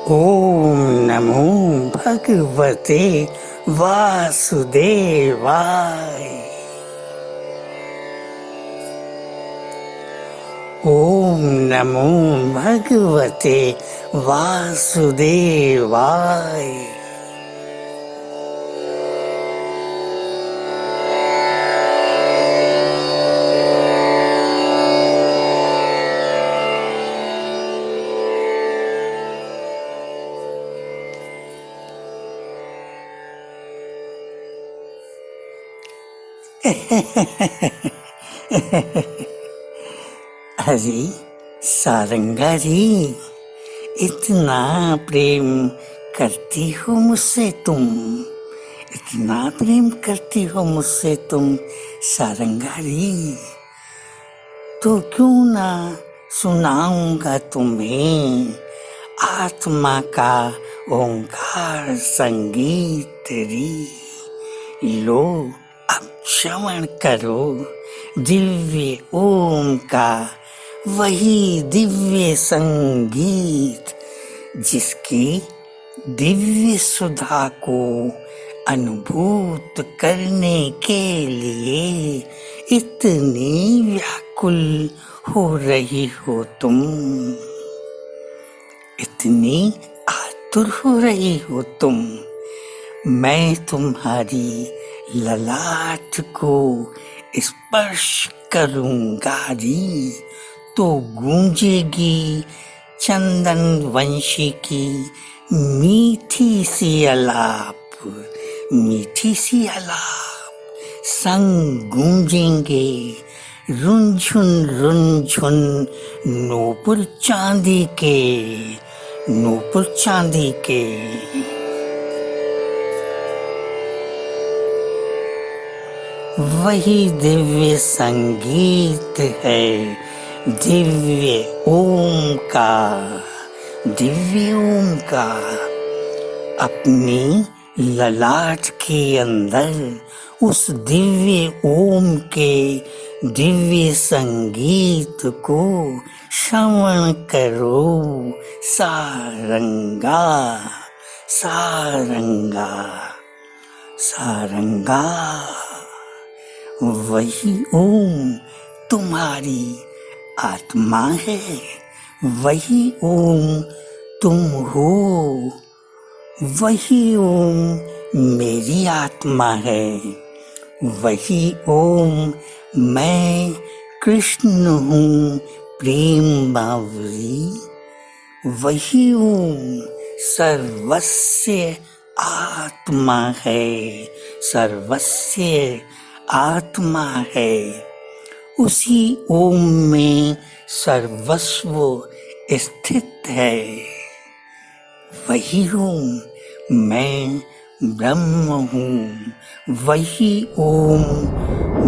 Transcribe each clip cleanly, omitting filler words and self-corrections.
ओम नमो भगवते वासुदेवाय। ओम नमो भगवते वासुदेवाय। अरे सारंगा जी, इतना प्रेम करती हो मुझसे तुम, इतना प्रेम करती हो मुझसे तुम सारंगा जी, तो क्यों ना सुनाऊंगा तुम्हें आत्मा का ओंकार संगीत री। लो अब श्रवण करो दिव्य ओम का वही दिव्य संगीत, जिसकी दिव्य सुधा को अनुभूत करने के लिए इतनी व्याकुल हो रही हो तुम, इतनी आतुर हो रही हो तुम। मैं तुम्हारी ललाट को स्पर्श करूंगा जी, तो गूंजेगी चंदन वंशी की मीठी सी अलाप, मीठी सी अलाप। संग गूंजेंगे रुनझुन रुनझुन नूपुर चांदी के, नूपुर चांदी के। वही दिव्य संगीत है दिव्य ओम का, दिव्य ओम का। अपनी ललाट के अंदर उस दिव्य ओम के दिव्य संगीत को श्रवण करो सारंगा, सारंगा, सारंगा। वही ओम तुम्हारी आत्मा है, वही ओम तुम हो, वही ओम मेरी आत्मा है, वही ओम मैं कृष्ण हूँ प्रेम बावरी। वही ओम सर्वस्य आत्मा है, सर्वस्य आत्मा है। उसी ओम में सर्वस्व स्थित है। वही ओम मैं ब्रह्म हूँ, वही ओम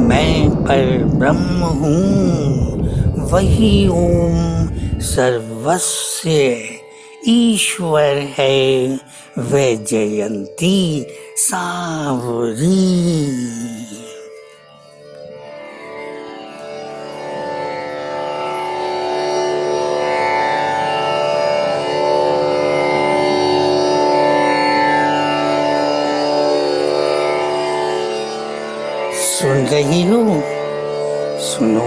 मैं पर ब्रह्म हूँ, वही ओम सर्वस्य ईश्वर है, वैजयंती सांवरी। सुन रही हो? सुनो।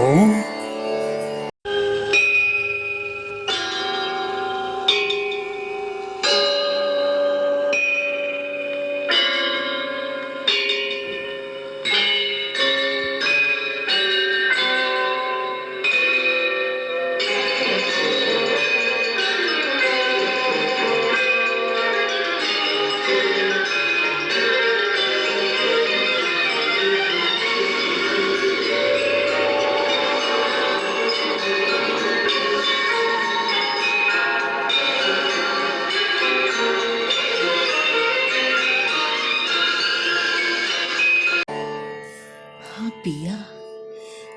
पिया,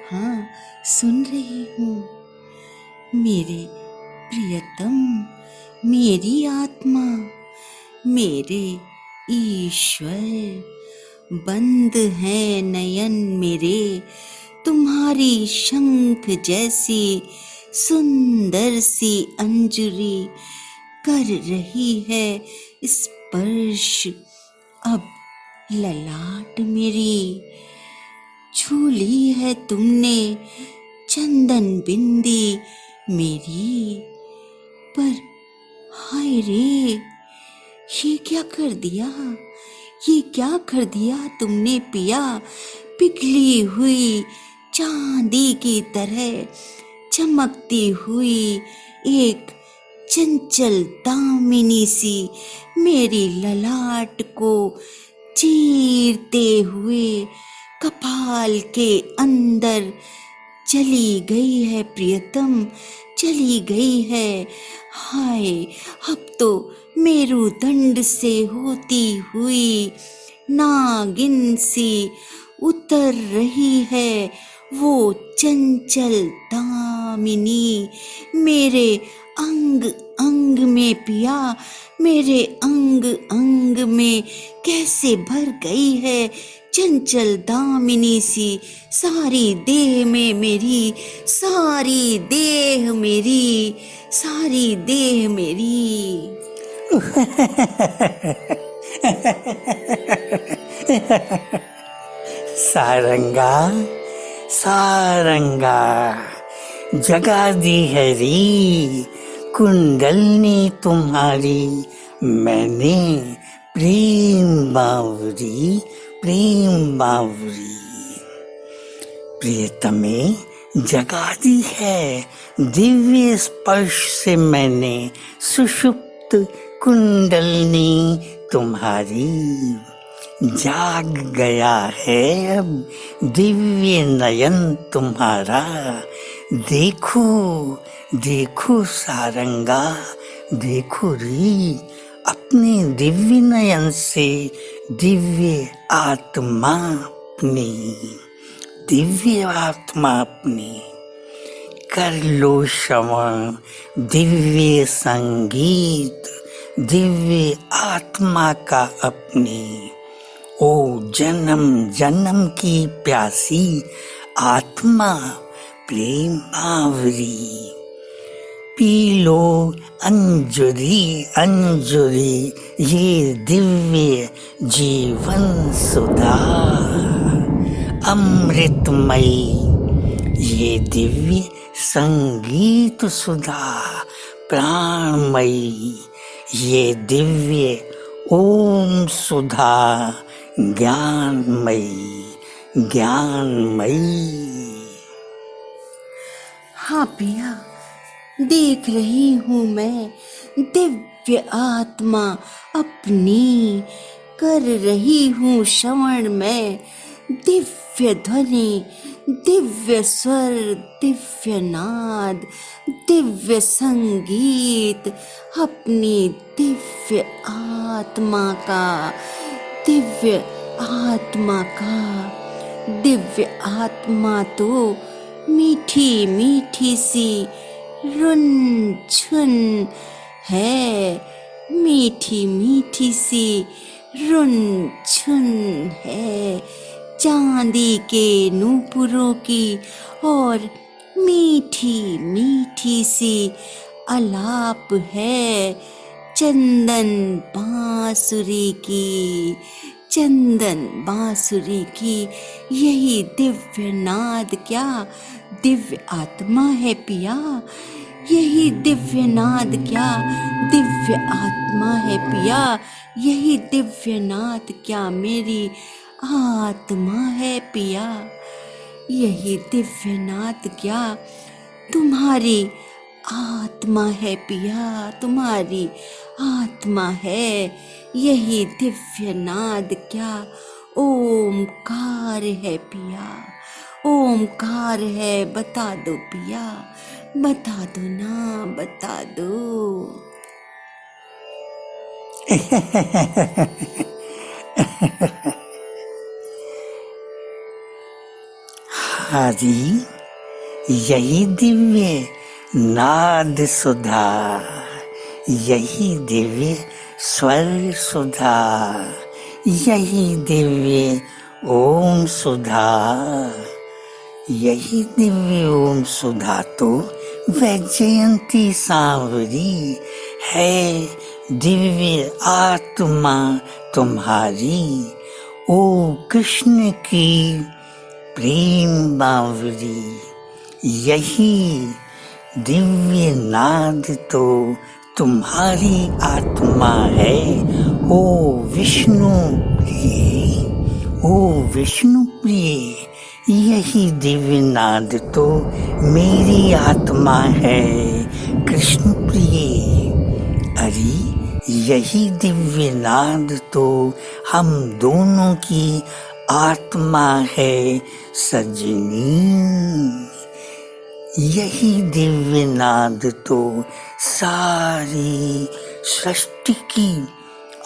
हाँ सुन रही हूँ। मेरे प्रियतम, मेरी आत्मा, मेरे ईश्वर, बंद हैं नयन मेरे तुम्हारी शंख जैसी सुंदर सी अंजुरी कर रही है स्पर्श अब ललाट मेरी। छू ली है तुमने चंदन बिंदी मेरी, पर हाय रे, ये क्या कर दिया, ये क्या कर दिया तुमने पिया। पिघली हुई चांदी की तरह चमकती हुई एक चंचल दामिनी सी मेरी ललाट को चीरते हुए कपाल के अंदर चली गई है प्रियतम, चली गई है। हाय, अब तो मेरुदंड से होती हुई नागिन सी उतर रही है वो चंचल दामिनी मेरे अंग अंग में पिया, मेरे अंग अंग में कैसे भर गई है चंचल दामिनी सी। सारी देह में मेरी, सारी देह मेरी, सारी देह मेरी। सारंगा सारंगा, जगा दी है री कुंडलनी तुम्हारी मैंने, प्रेम बावरी, प्रेम बावरी। प्रियतमे जगा दी है दिव्य स्पर्श से मैंने सुषुप्त कुंडलनी तुम्हारी। जाग गया है अब दिव्य नयन तुम्हारा, देखो देखो सारंगा, देखो री अपने दिव्य नयन से दिव्य आत्मा अपनी, दिव्य आत्मा अपनी। कर लो श्रवण दिव्य संगीत दिव्य आत्मा का अपनी। ओ जन्म जन्म की प्यासी आत्मा प्रेम बावरी, पी लो अंजुरी अंजुरी ये दिव्य जीवन सुधा, अमृतमयी ये दिव्य संगीत सुधा, प्राणमयी ये दिव्य ओम सुधा, ज्ञानमयी ज्ञानमयी। हाँ पिया, देख रही हूँ मैं दिव्य आत्मा अपनी, कर रही हूँ श्रवण में दिव्य ध्वनि, दिव्य स्वर, दिव्य नाद, दिव्य संगीत अपनी दिव्य आत्मा का, दिव्य आत्मा का। दिव्य आत्मा तो मीठी मीठी सी रुनझुन है, मीठी मीठी सी रुनझुन है, चांदी के नूपुरों की और मीठी मीठी सी आलाप है चंदन बांसुरी की, चंदन बांसुरी की। यही दिव्य नाद क्या दिव्य आत्मा है पिया, यही दिव्य नाद क्या दिव्य आत्मा है पिया, यही दिव्य नाद क्या मेरी आत्मा है पिया, यही दिव्य नाद क्या तुम्हारी आत्मा है पिया, तुम्हारी आत्मा है। यही दिव्य नाद क्या ओमकार है पिया, ओमकार है। बता दो पिया, बता दो ना, बता दो। हरि यही दिव्य नाद सुधा, यही दिव्य स्वर सुधा, यही दिव्य ओम सुधा, यही दिव्य ओम सुधा तो वैजयंती सांवरी है दिव्य आत्मा तुम्हारी। ओ कृष्ण की प्रेम बावरी, यही दिव्य नाद तो तुम्हारी आत्मा है। ओ विष्णु प्रिय, ओ विष्णु प्रिय, यही दिव्य नाद तो मेरी आत्मा है। कृष्ण प्रिय, अरे यही दिव्य नाद तो हम दोनों की आत्मा है सजनी। यही दिव्य नाद तो सारी सृष्टि की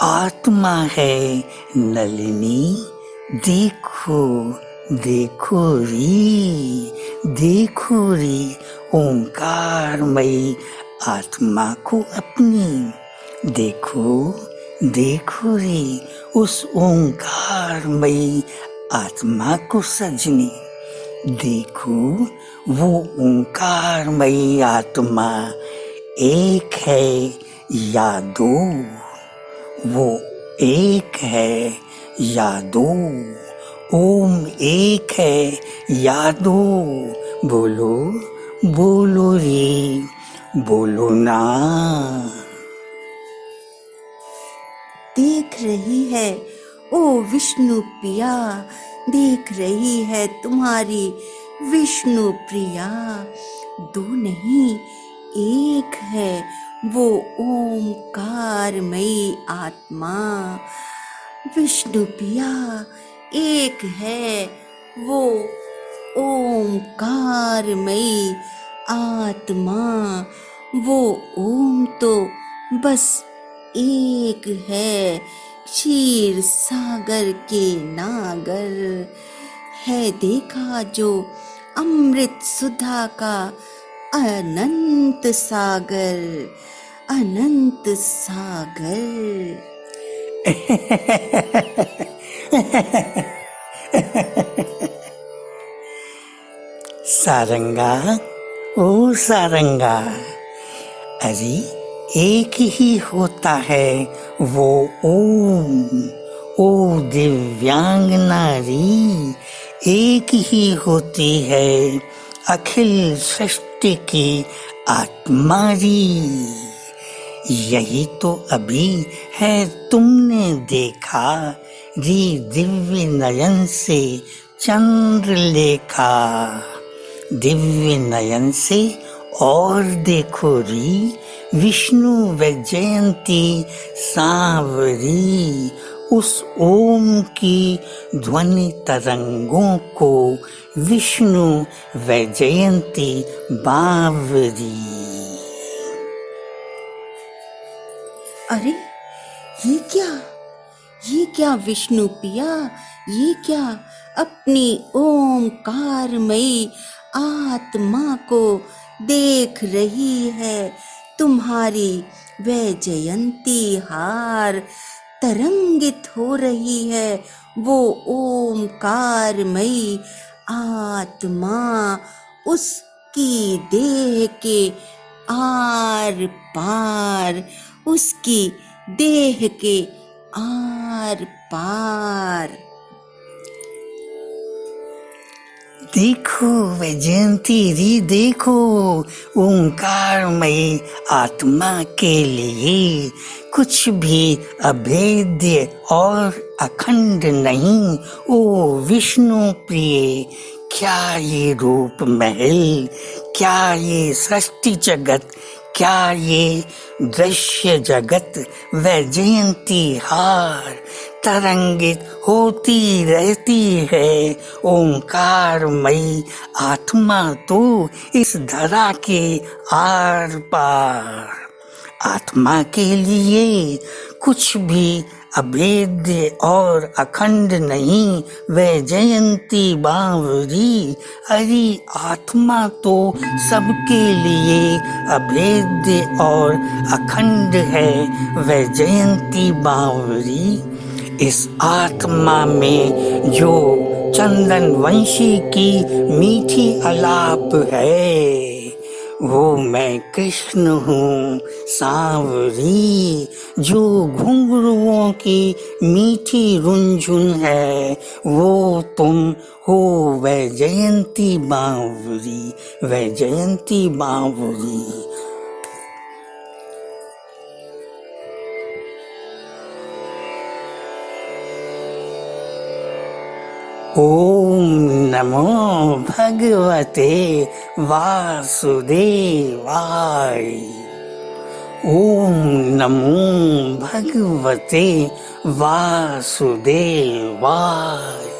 आत्मा है नलिनी। देखो देखो रे, देखो रे ओंकारमयी आत्मा को अपनी। देखो देखो रे उस ओंकारमयी आत्मा को सजनी। देखो वो ओंकारमयी आत्मा एक है या दो, वो एक है या दो, ओम एक है या दो। बोलो बोलो रे, बोलो ना। देख रही है ओ विष्णु प्रिया, देख रही है तुम्हारी विष्णु प्रिया। दो नहीं एक है वो ओंकारमयी आत्मा। विष्णु प्रिया एक है वो ओंकारमयी आत्मा। वो ओम तो बस एक है, क्षीर सागर के नागर है। देखा जो अमृत सुधा का अनंत सागर, अनंत सागर। सारंगा, ओ सारंगा, अरे एक ही होता है वो ओम। ओ दिव्यांग नारी, एक ही होती है अखिल सृष्टि की आत्मा री। यही तो अभी है तुमने देखा री दिव्य नयन से चंद्रलेखा। दिव्य नयन से और देखो री विष्णु वैजयंती सांवरी। उस ओम की ध्वनि तरंगों को विष्णु वैजयंती बावरी। अरे ये क्या विष्णु प्रिया, ये क्या अपनी ओंकारमयी आत्मा को देख रही है। तुम्हारी वैजयंती हार तरंगित हो रही है। वो ओंकारमयी आत्मा उसकी देह के आर पार, उसकी देह के आर पार। देखो वैजयंती री, देखो ओंकारमयी आत्मा के लिए कुछ भी अभेद्य और अखंड नहीं। ओ विष्णु प्रिय, क्या ये रूप महल, क्या ये सृष्टि जगत, क्या ये दृश्य जगत वैजयंती हार तरंगित होती रहती है। ओंकारमयी आत्मा तो इस धरा के आर पार। आत्मा के लिए कुछ भी अभेद्य और अखंड नहीं। वैजयंती बावरी, अरे आत्मा तो सबके लिए अभेद्य और अखंड है। वैजयंती बावरी, इस आत्मा में जो चंदन वंशी की मीठी आलाप है, वो मैं कृष्ण हूँ सांवरी, जो घुंघरुओं की मीठी रुंझुन है, वो तुम हो वैजयंती बांवरी, वैजयंती बांवरी। ओम नमो भगवते वासुदेवाय। ओम नमो भगवते वासुदेवाय।